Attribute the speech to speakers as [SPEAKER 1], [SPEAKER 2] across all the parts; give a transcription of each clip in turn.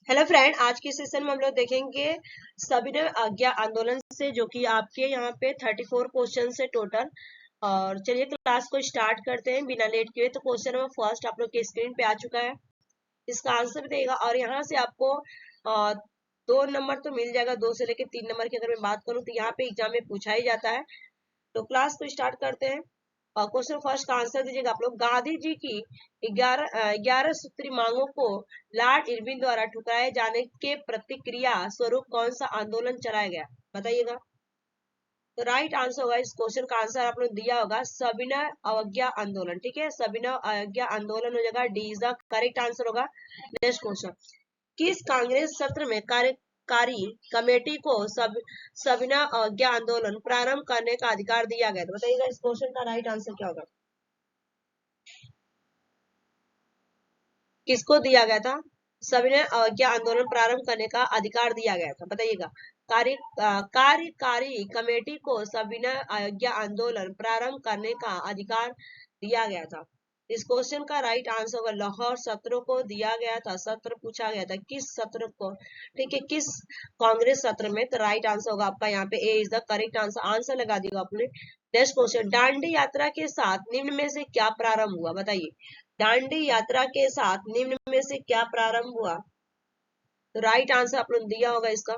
[SPEAKER 1] Hello friend, आज के session में हम लोग देखेंगे सविनय अवज्ञा आंदोलन से, जो कि आपके यहाँ पे 34 क्वेश्चन से टोटल। और चलिए क्लास को स्टार्ट करते हैं बिना लेट किए। तो क्वेश्चन नंबर फर्स्ट आप लोग के स्क्रीन पे आ चुका है, इसका आंसर भी देगा। और यहाँ से आपको 2 नंबर तो मिल जाएगा, 2 से लेकर 3 नंबर की अगर मैं बात करूँ तो यहाँ पे एग्जाम में पूछा ही जाता है। तो क्लास को स्टार्ट करते हैं। क्वेश्चन फर्स्ट का आंसर दीजिएगा आप लोग। गांधी जी की 11 सूत्री मांगों को लॉर्ड इरविन द्वारा ठुकराए जाने के प्रतिक्रिया स्वरूप कौन सा आंदोलन चलाया गया, बताइएगा। तो राइट आंसर होगा, इस क्वेश्चन का आंसर आप लोग दिया होगा सविनय अवज्ञा आंदोलन। ठीक है, सविनय अवज्ञा आंदोलन हो जाएगा, D is the correct answer होगा। नेक्स्ट क्वेश्चन, किस कांग्रेस सत्र में कार्यकारी कमेटी को सविनय अवज्ञा आंदोलन प्रारंभ करने का अधिकार दिया गया? तो बताइएगा इस क्वेश्चन का राइट आंसर क्या होगा। किसको दिया गया था? सविनय अवज्ञा आंदोलन प्रारंभ करने का अधिकार दिया गया था, बताइएगा। कार्यकारी कमेटी को सविनय अवज्ञा आंदोलन प्रारंभ करने का अधिकार दिया गया था। इस क्वेश्चन का राइट आंसर होगा लाहौर सत्र को दिया गया था। सत्र पूछा गया था, किस सत्र को? ठीक है, किस कांग्रेस सत्र में? तो राइट आंसर होगा आपका यहाँ पे A is the correct answer. Answer लगा दिया आपने। नेक्स्ट क्वेश्चन, दांडी यात्रा के साथ निम्न में से क्या प्रारंभ हुआ, बताइए। दांडी यात्रा के साथ निम्न में से क्या प्रारंभ हुआ? तो राइट आंसर आप लोग दिया होगा इसका।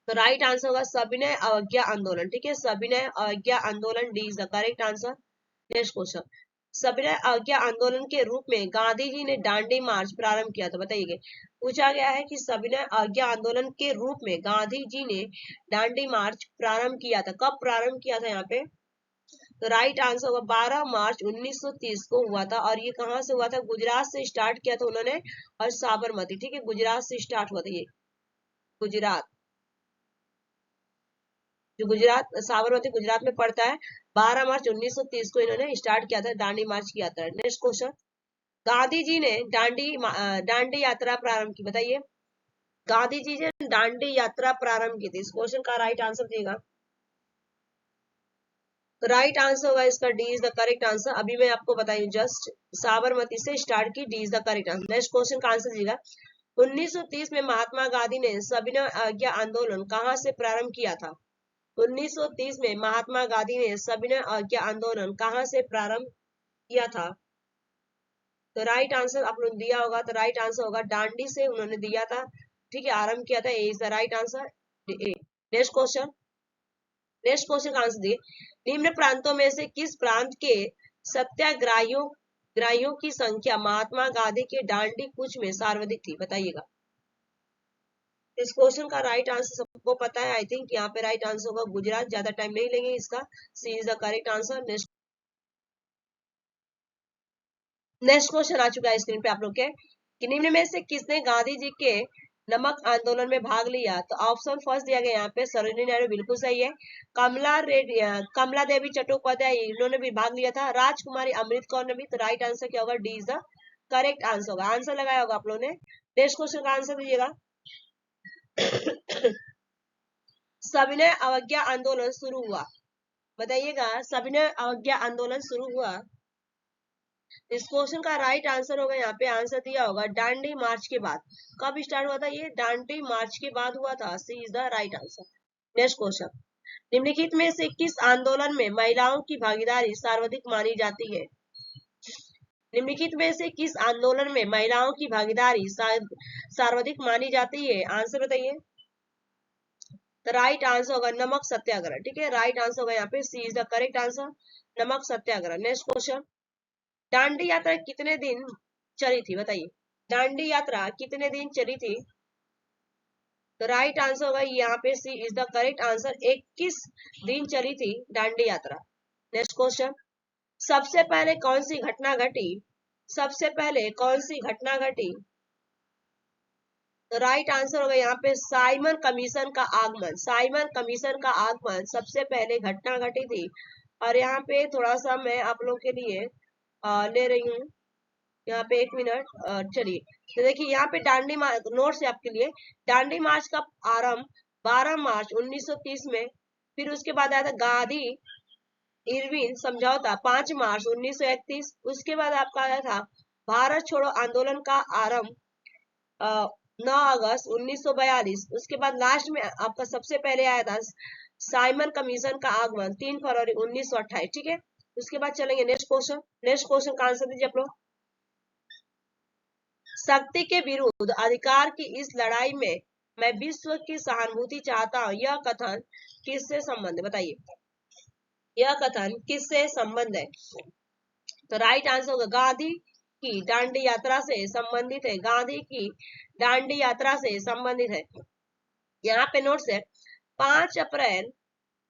[SPEAKER 1] तो राइट आंसर होगा सविनय अवज्ञा आंदोलन। ठीक है, सविनय अवज्ञा आंदोलन, D is the correct answer. Next question, सविनय अवज्ञा आंदोलन के रूप में गांधी जी ने दांडी मार्च प्रारंभ किया था, बताइए। पूछा गया है कि सविनय अवज्ञा आंदोलन के रूप में गांधी जी ने दांडी मार्च प्रारंभ किया था, कब प्रारंभ किया था यहाँ पे? तो राइट आंसर होगा 12 मार्च 1930 को हुआ था। और ये कहां से हुआ था? गुजरात से स्टार्ट किया था उन्होंने, और साबरमती। ठीक है, गुजरात से स्टार्ट हुआ था ये। गुजरात, जो गुजरात साबरमती गुजरात में पड़ता है। 12 मार्च 1930 को इन्होंने स्टार्ट किया था, दांडी मार्च किया था। नेक्स्ट क्वेश्चन, गांधी जी ने दांडी यात्रा प्रारंभ की, बताइए। गांधी जी ने दांडी यात्रा प्रारंभ की थी, इस क्वेश्चन का राइट आंसर देगा। तो राइट आंसर होगा इसका D is the correct answer. अभी मैं आपको बताई जस्ट, साबरमती से स्टार्ट की, D is the correct answer. Next question का आंसर दीजिएगा। 1930 में महात्मा गांधी ने सविनय अवज्ञा आंदोलन कहां से प्रारंभ किया था? 1930 में महात्मा गांधी ने सविनय अवज्ञा आंदोलन कहां से प्रारंभ किया था? तो राइट आंसर आप लोग दिया होगा। तो राइट आंसर होगा दांडी से उन्होंने दिया था। ठीक है, आरंभ किया था, A is the right answer. Next question, next question का आंसर दिए। निम्न प्रांतों में से किस प्रांत के सत्याग्रहियों ग्राहियों की संख्या महात्मा गांधी के दांडी कूच में सर्वाधिक थी, बताइएगा। इस क्वेश्चन का राइट आंसर सबको पता है, आई थिंक। यहाँ पे राइट आंसर होगा गुजरात। ज्यादा टाइम नहीं लेंगे इसका, C is the correct answer. Next question आ चुका है स्क्रीन पे आप लोग के, कि निम्न में से किसने गांधी जी के नमक आंदोलन में भाग लिया? तो ऑप्शन फर्स्ट दिया गया यहाँ पे सरोजिनी नायडू, बिल्कुल सही है। कमला देवी चट्टोपाध्याय, इन्होंने भी भाग लिया था। राजकुमारी अमृत कौर ने भी। तो राइट आंसर क्या होगा? D is the correct answer होगा। आंसर लगाया होगा आप लोगों ने। नेक्स्ट क्वेश्चन का आंसर दीजिएगा। सविनय अवज्ञा आंदोलन शुरू हुआ, बताइएगा। सविनय अवज्ञा आंदोलन शुरू हुआ, इस क्वेश्चन का राइट आंसर होगा, यहाँ पे आंसर दिया होगा दांडी मार्च के बाद। कब स्टार्ट हुआ था ये? दांडी मार्च के बाद हुआ था, C is the right answer. Next question, निम्नलिखित में से किस आंदोलन में महिलाओं की भागीदारी सर्वाधिक मानी जाती है? निम्नलिखित में से किस आंदोलन में महिलाओं की भागीदारी सर्वाधिक मानी जाती है? आंसर बताइए। तो राइट आंसर होगा नमक सत्याग्रह। ठीक है, राइट आंसर होगा यहाँ पे सी इज द करेक्ट आंसर, नमक सत्याग्रह। नेक्स्ट क्वेश्चन, दांडी यात्रा कितने दिन चली थी, बताइए। दांडी यात्रा कितने दिन चली थी? तो राइट आंसर होगा यहाँ पे सी इज द करेक्ट आंसर, 21 दिन चली थी दांडी यात्रा। नेक्स्ट क्वेश्चन, सबसे पहले कौन सी घटना घटी? सबसे पहले कौन सी घटना घटी? तो राइट आंसर होगा यहाँ पे साइमन कमीशन का आगमन। साइमन कमीशन का आगमन सबसे पहले घटना घटी थी। और यहाँ पे थोड़ा सा मैं आप लोग के लिए ले रही हूँ, यहाँ पे 1 मिनट। चलिए, तो देखिए यहाँ पे दांडी मार्च नोट्स है आपके लिए। दांडी मार्च का आरंभ 12 मार्च 1930 में, फिर उसके बाद आया था गांधी इरविन समझौता 5 मार्च 1931। उसके बाद आपका आया था भारत छोड़ो आंदोलन का आरंभ 9 अगस्त 1942। उसके बाद लास्ट में आपका सबसे पहले आया था साइमन कमीशन का आगमन 3 फरवरी 1928। ठीक है, उसके बाद चलेंगे नेक्स्ट क्वेश्चन। नेक्स्ट क्वेश्चन का आंसर दीजिए आप लोग। शक्ति के विरुद्ध अधिकार की इस लड़ाई में मैं विश्व की सहानुभूति चाहता हूं, यह कथन किससे संबंध है? बताइए, यह कथन किससे संबंध है? तो राइट आंसर होगा गांधी की दांडी यात्रा से संबंधित है। गांधी की दांडी यात्रा से संबंधित है। यहाँ पे नोट्स है 5 अप्रैल,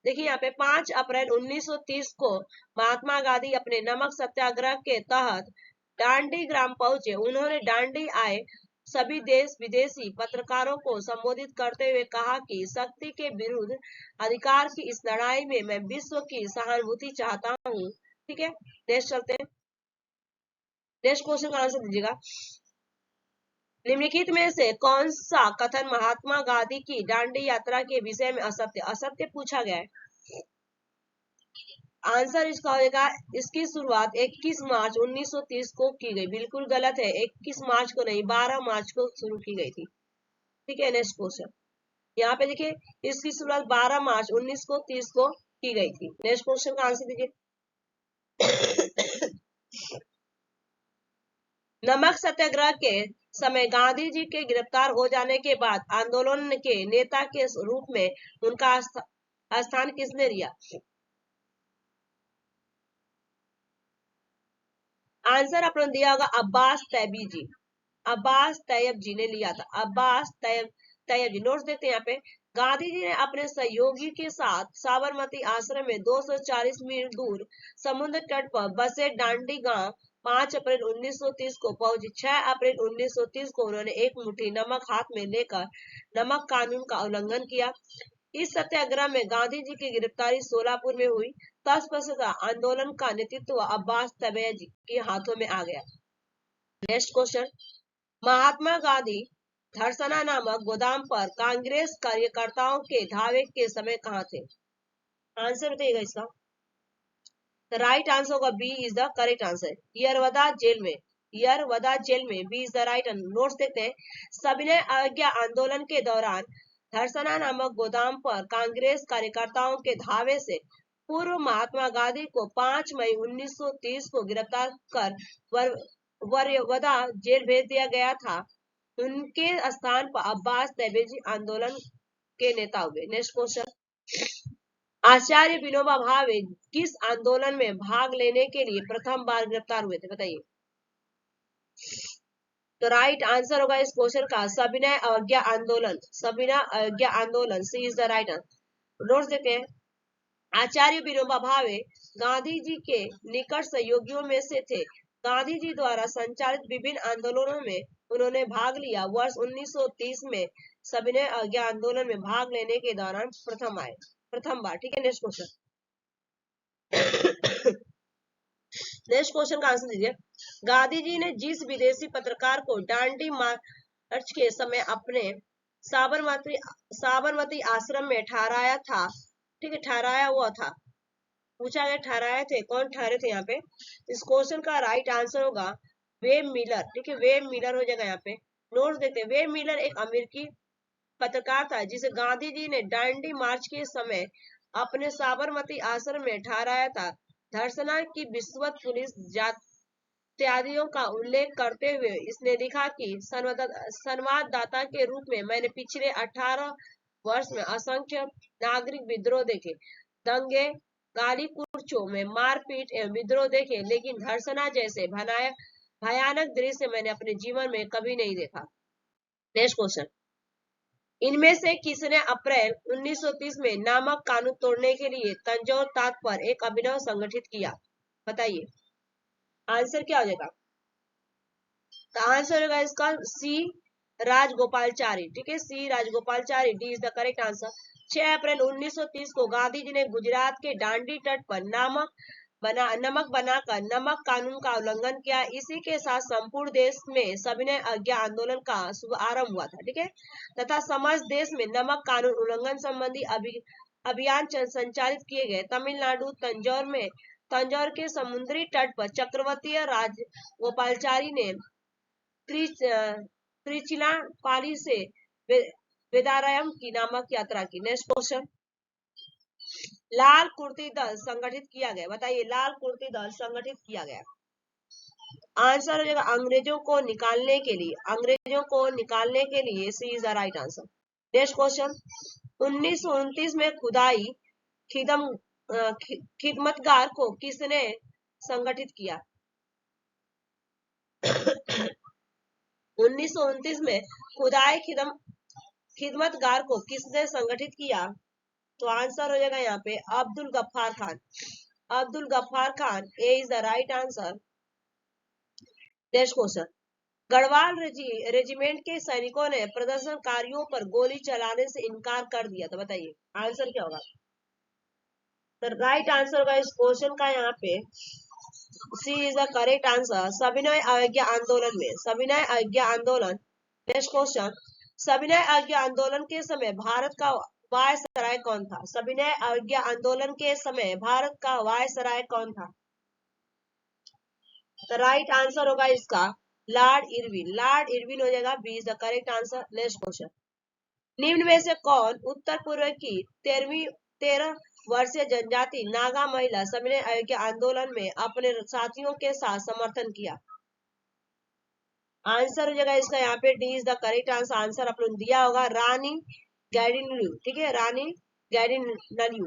[SPEAKER 1] देखिए यहाँ पे 5 अप्रैल 1930 को महात्मा गांधी अपने नमक सत्याग्रह के तहत दांडी ग्राम पहुंचे। उन्होंने दांडी आए सभी देश विदेशी पत्रकारों को संबोधित करते हुए कहा कि शक्ति के विरुद्ध अधिकार की इस लड़ाई में मैं विश्व की सहानुभूति चाहता हूँ। ठीक है, नेक्स्ट चलते हैं। नेक्स्ट क्वेश्चन का आंसर दीजिएगा। निम्नलिखित में से कौन सा कथन महात्मा गांधी की दांडी यात्रा के विषय में असत्य पूछा गया है? आंसर इसका होगा इसकी शुरुआत 21 मार्च 1930 को की गई। बिल्कुल गलत है, 21 मार्च को नहीं, 12 मार्च को शुरू की गई थी। ठीक है, नेक्स्ट क्वेश्चन यहाँ पे देखिए, इसकी शुरुआत 12 मार्च 1930 को की गई थी। नेक्स्ट क्वेश्चन का आंसर दीजिए। नमक सत्याग्रह के समय गांधी जी के गिरफ्तार हो जाने के बाद आंदोलन के नेता के रूप में उनका स्थान किसने लिया? आंसर अपने दिया होगा अब्बास तैयबी जी। अब्बास तैयब जी ने लिया था, अब्बास तैयब जी। नोट्स देखते हैं यहाँ पे। गांधी जी ने अपने सहयोगी के साथ साबरमती आश्रम में 240 मील दूर समुद्र तट पर बसे दांडी गांव 5 अप्रैल 1930 को पहुंचे। 6 अप्रैल 1930 को उन्होंने एक मुट्ठी नमक हाथ में लेकर नमक कानून का उल्लंघन किया। इस सत्याग्रह में गांधी जी की गिरफ्तारी सोलापुर में हुई। तत्पश्चात आंदोलन का नेतृत्व अब्बास तैयब जी के हाथों में आ गया। नेक्स्ट क्वेश्चन, महात्मा गांधी धरसना नामक गोदाम पर कांग्रेस कार्यकर्ताओं के धावे के समय कहाँ थे? आंसर बताइएगा इसका। राइट आंसर होगा B is the correct answer, Yerawada jail में। यरवदा जेल में, B is the right answer. Notes देखते हैं। सविनय अवज्ञा आंदोलन के दौरान धरसना नामक गोदाम पर कांग्रेस कार्यकर्ताओं के धावे से पूर्व महात्मा गांधी को 5 मई 1930 को गिरफ्तार कर वरवदा जेल भेज दिया गया था। उनके स्थान पर अब्बास तैयबी आंदोलन के नेता हुए। नेक्स्ट क्वेश्चन, आचार्य विनोबा भावे किस आंदोलन में भाग लेने के लिए प्रथम बार गिरफ्तार हुए थे? बताइए। तो राइट आंसर होगा इस क्वेश्चन का सविनय अवज्ञा आंदोलन। सविनय अवज्ञा आंदोलन, C is the right answer. Notes देखते हैं। आचार्य विनोबा भावे गांधी जी के निकट सहयोगियों में से थे। गांधी जी द्वारा संचालित विभिन्न आंदोलनों में उन्होंने भाग लिया। वर्ष 1930 में सविनय अवज्ञा आंदोलन में भाग लेने के दौरान प्रथम बार। ठीक है, नेक्स्ट क्वेश्चन। नेक्स्ट क्वेश्चन का आंसर दीजिए। गांधी जी ने जिस विदेशी पत्रकार को दांडी मार्च के समय अपने साबरमती आश्रम में ठहराया था, ठीक है, ठहराया हुआ था, पूछा गया ठहराए थे, कौन ठहरे थे यहाँ पे? इस क्वेश्चन का राइट आंसर होगा वेब मिलर। ठीक है, वेब मिलर हो जाएगा यहाँ पे। नोट्स देखते हैं। वेब मिलर एक अमेरिकी पत्रकार था जिसे गांधी जी ने दांडी मार्च के समय अपने साबरमती आश्रम में ठहराया था। धरसना की विश्वत पुलिस इत्यादियों का उल्लेख करते हुए इसने लिखा कि संवाददाता के रूप में मैंने पिछले 18 वर्ष में असंख्य नागरिक विद्रोह देखे, दंगे, गाली कुर्चों में मारपीट एवं विद्रोह देखे, लेकिन धरसना जैसे भयानक दृश्य मैंने अपने जीवन में कभी नहीं देखा। नेक्स्ट क्वेश्चन, इनमें से किसने अप्रैल 1930 में नमक कानून तोड़ने के लिए तंजौर ताक पर एक अभिनव संगठित किया? बताइए, आंसर क्या हो जाएगा? तो आंसर होगा इसका सी राजगोपालचारी। ठीक है, C Rajagopalachari, D is the correct answer. 6 April 1930 को गांधी जी ने गुजरात के दांडी तट पर नमक बनाकर नमक कानून का उल्लंघन किया। इसी के साथ संपूर्ण देश में सविनय अवज्ञा आंदोलन का शुभारंभ हुआ था। ठीक है, तथा समस्त देश में नमक कानून उल्लंघन संबंधी अभियान संचालित किए गए। तमिलनाडु तंजौर के समुद्री तट पर चक्रवर्ती राजगोपालचारी ने त्रिचिनापाली से वेदारण्यम की नामक यात्रा की। नेक्स्ट क्वेश्चन, लाल कुर्ती दल संगठित किया गया, बताइए लाल कुर्ती दल संगठित किया गया। आंसर हो जाएगा अंग्रेजों को निकालने के लिए, अंग्रेजों को निकालने के लिए, C is the right answer. Next question, 1929 में खुदाई खिदमतगार को किसने संगठित किया? 1929 में खुदाई खिदमतगार को किसने संगठित किया? तो आंसर हो जाएगा यहाँ पे Abdul Gaffar Khan, Abdul Gaffar Khan, A is the right answer. Next question, Garhwal regiment के सैनिकों ने प्रदर्शनकारियों पर गोली चलाने से इनकार कर दिया, तो बताइए आंसर क्या होगा? तो राइट आंसर होगा इस क्वेश्चन का यहाँ पे सी इज द करेक्ट आंसर, सविनय अवज्ञा आंदोलन में, सविनय अवज्ञा आंदोलन। नेक्स्ट क्वेश्चन, सविनय अवज्ञा आंदोलन के समय भारत का वायसराय कौन था? सविनय अवज्ञा आंदोलन के समय भारत का वायसराय कौन था? तो राइट आंसर होगा इसका लॉर्ड इरविन, लॉर्ड इरविन हो जाएगा, B is the correct answer. Next question, निम्न में से कौन उत्तर पूर्व की 13 वर्षीय जनजाति नागा महिला सविनय अवज्ञा आंदोलन में अपने साथियों के साथ समर्थन किया? आंसर हो जाएगा इसका यहाँ पे D is the correct answer. Answer आप लोग दिया होगा रानी गैडिनल्यू, ठीक है, Rani Gaidinliu,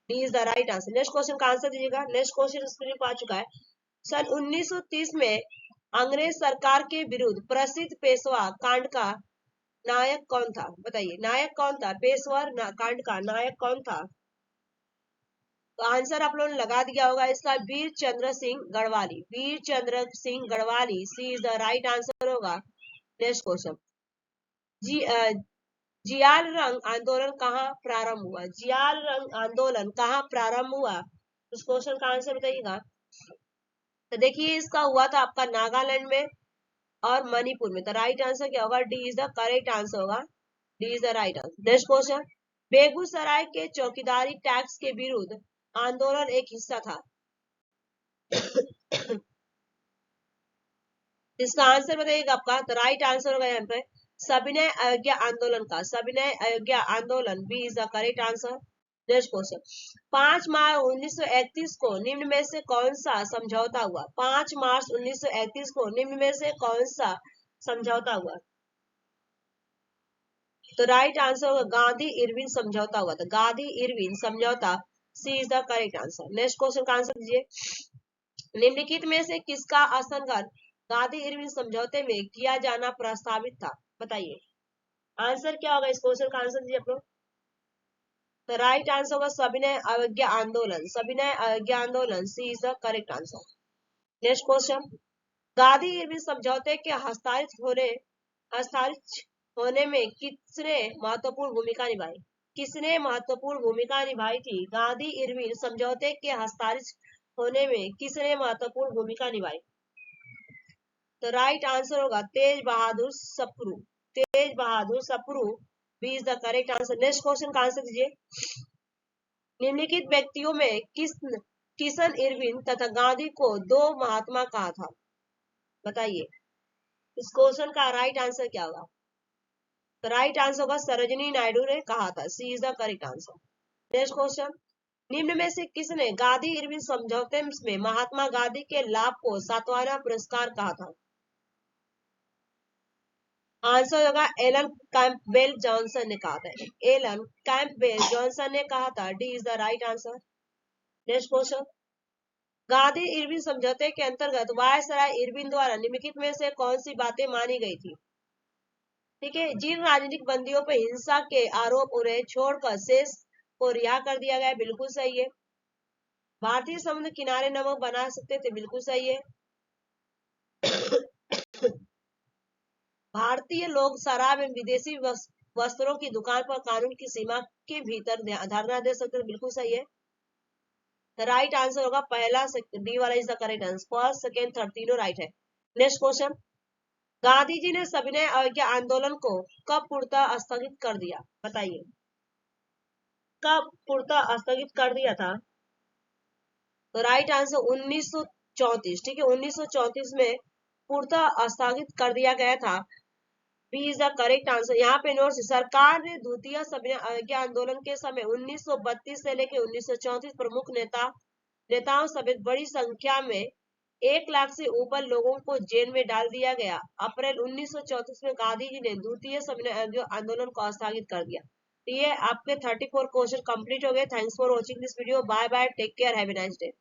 [SPEAKER 1] D is the right answer. Next question का आंसर दीजिएगा। नेक्स्ट क्वेश्चन स्क्रीन पर आ चुका है। सन 1930 में अंग्रेज सरकार के विरुद्ध प्रसिद्ध पेशवा कांड का नायक कौन था? बताइए नायक कौन था? पेशवर कांड का नायक कौन था? तो आंसर आप लोगों ने लगा दिया होगा इसका वीर चंद्र सिंह गढ़वाली, वीर चंद्र सिंह गढ़वाली, सी इज द राइट आंसर होगा। नेक्स्ट क्वेश्चन, जियाल रंग आंदोलन कहाँ प्रारंभ हुआ? जियाल रंग आंदोलन कहाँ प्रारंभ हुआ? उस क्वेश्चन का आंसर बताइएगा। तो देखिए इसका हुआ था आपका नागालैंड में और मणिपुर में। तो राइट आंसर क्या होगा? D is the correct answer होगा, D is the right answer. Next question, Begusarai के चौकीदारी टैक्स के विरुद्ध आंदोलन एक हिस्सा था। इसका आंसर बताइएगा आपका। तो राइट आंसर होगा यहाँ पे सविनय अवज्ञा आंदोलन का, सविनय अवज्ञा आंदोलन, B is the correct answer. Next question, 5 मार्च 1931 को निम्न में से कौन सा समझौता हुआ? 5 मार्च 1931 को निम्न में से कौन सा समझौता हुआ? तो राइट आंसर होगा गांधी इरविन समझौता हुआ था, गांधी इरविन समझौता, C is the correct answer. Next question का आंसर दीजिए। निम्नलिखित में से किसका असंगत गांधी इरविन समझौते में किया जाना प्रस्तावित था? बताइए आंसर क्या होगा इस क्वेश्चन का आंसर दीजिए आप लोग। तो राइट आंसर होगा सविनय अवज्ञा आंदोलन, सविनय अवज्ञा आंदोलन, C is the correct answer. Next question, Gandhi Irwin समझौते के हस्ताक्षर होने में किसने महत्वपूर्ण भूमिका निभाई? किसने महत्वपूर्ण भूमिका निभाई थी? गांधी इरविन समझौते के हस्ताक्षर होने में किसने महत्वपूर्ण भूमिका निभाई? तो राइट आंसर होगा Tej Bahadur Sapru, Tej Bahadur Sapru, B is the correct answer. Next question का आंसर दीजिए। निम्नलिखित व्यक्तियों में किशन इरविन तथा गांधी को दो महात्मा कहा था? बताइए इस क्वेश्चन का राइट आंसर क्या होगा? तो राइट आंसर होगा सरोजिनी नायडू ने कहा था, C is the correct answer. Next question, निम्न में से किसने गांधी इरविन समझौते में महात्मा गांधी के लाभ को सातवाना पुरस्कार कहा था? आंसर होगा एलन कैंपबेल जॉनसन ने कहा था, एलन कैंपबेल जॉनसन ने कहा था, D is the right answer. Next question, Gandhi Irwin समझौते के अंतर्गत वायसराय इरविन द्वारा निम्नलिखित में से कौन सी बातें मानी गई थी? ठीक है, जिन राजनीतिक बंदियों पर हिंसा के आरोप उन्हें छोड़कर शेष को रिहा कर दिया गया, बिल्कुल सही है। भारतीय समुद्र किनारे नमक बना सकते थे, बिल्कुल सही है। भारतीय लोग शराब एवं विदेशी वस्त्रों की दुकान पर कानून की सीमा के भीतर धरना दे सकते थे, बिल्कुल सही है। राइट आंसर होगा पहला, डी वाला is the correct answer, first second third तीनों राइट है। नेक्स्ट क्वेश्चन, गांधी जी ने सविनय अवज्ञा आंदोलन को कब पूर्णतः स्थगित कर दिया? बताइए कब पूर्णतः स्थगित कर दिया था? तो राइट आंसर 1934, ठीक है, 1934 में पूर्णतः स्थगित कर दिया गया था। B is the correct answer. यहाँ पे नोट, सरकार ने द्वितीय सविनय अवज्ञा आंदोलन के समय 1932 से लेकर 1934 प्रमुख नेताओं समेत बड़ी संख्या में 1 लाख से ऊपर लोगों को जेल में डाल दिया गया। अप्रैल 1934 में गांधी जी ने द्वितीय सविनय आंदोलन को स्थगित कर दिया। तो ये आपके 34 क्वेश्चन कंप्लीट हो गए। Thanks for watching this video. Bye bye, take care, have a nice day.